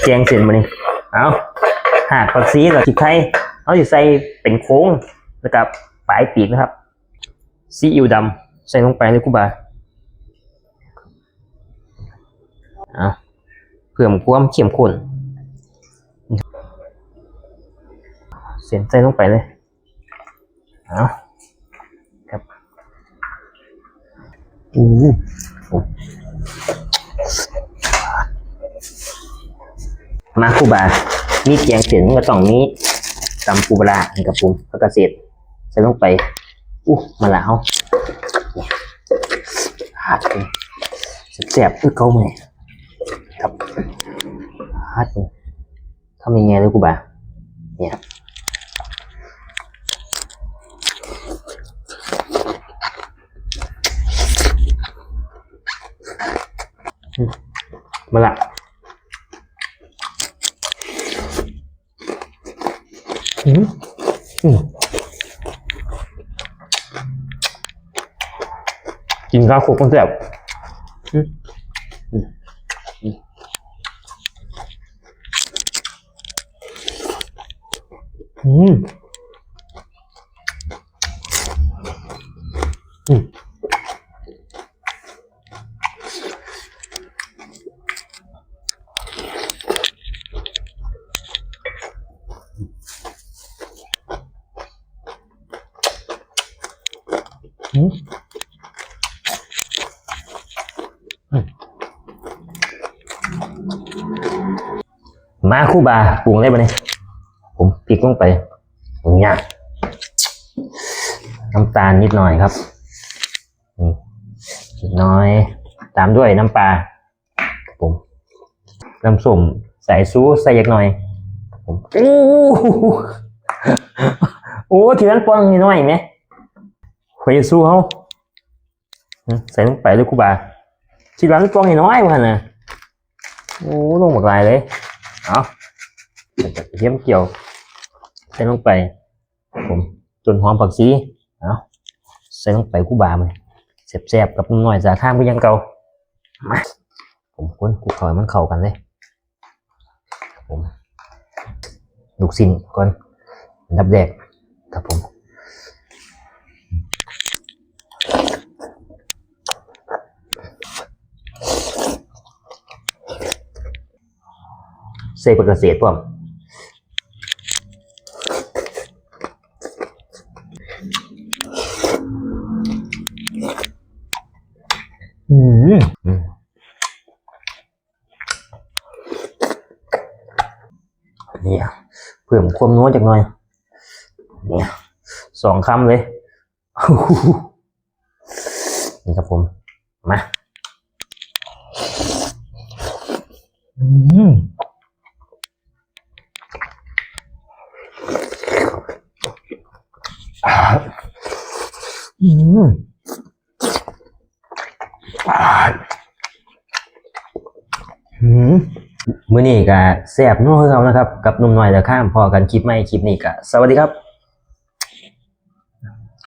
แกงเสร็จมานี่เอาหากผักชีกับพริกไทยเอาอยู่ใส่เป็นโค้งแล้วกับปลายปีกนะครับซีอิ๊วดำใส่ลงไปเลยกูบาเอาเพิ่มความเข้มข้นเส้นใส่ลงไปเลยเอาครับมาคูบามีแกงเสียนก็ต้องมีตำปูปลาอันกับผมแล้วก็เสร็จใส่ลงไปมาละเอาฮัดเลยแสบๆเขาไหมครับฮัดเลยทำยังไงเลยคูบาเนี่ยมาละกินข้าวคลุกมันแซ่บมาคู่บาปรุงได้ปะเนี่ยผมพริกลงไปเนี่ยน้ำตาลนิดหน่อยครับนิดน้อยตามด้วยน้ำปลาผมน้ำส้มใส่ซูใส่ยักหน่อยผมโอ้ทีนั้นปองนิดหน่อยไหมขอยซูเขาใส่ลงไปเลยคู่บาทีนั้นปองนิดน้อยมาน่ะโอ้ลงหมดลายเลยเอาเทียมเกี่ยวใส่ลงไปผมจนหอมผักชีเอาใส่ลงไปคู่บาเลยแซ่บๆกับหน่อยจากข้ามก็ยังเก่ามาผมค้นกูถอยมันเข้ากันเลยผมลูกชิ้นก่อนดับแรกครับผมเซปกระเสียดป่ะเนี่ยเพิ่มความนัวจากหน่อยเนี่ย2 คำเลยนี่ครับผมมามื้อนี้ก็แซ่บนัวคือเก่านะครับกับหนุ่มน้อยตะข้ามพอกันคลิปใหม่คลิปนี้ก็สวัสดีครับ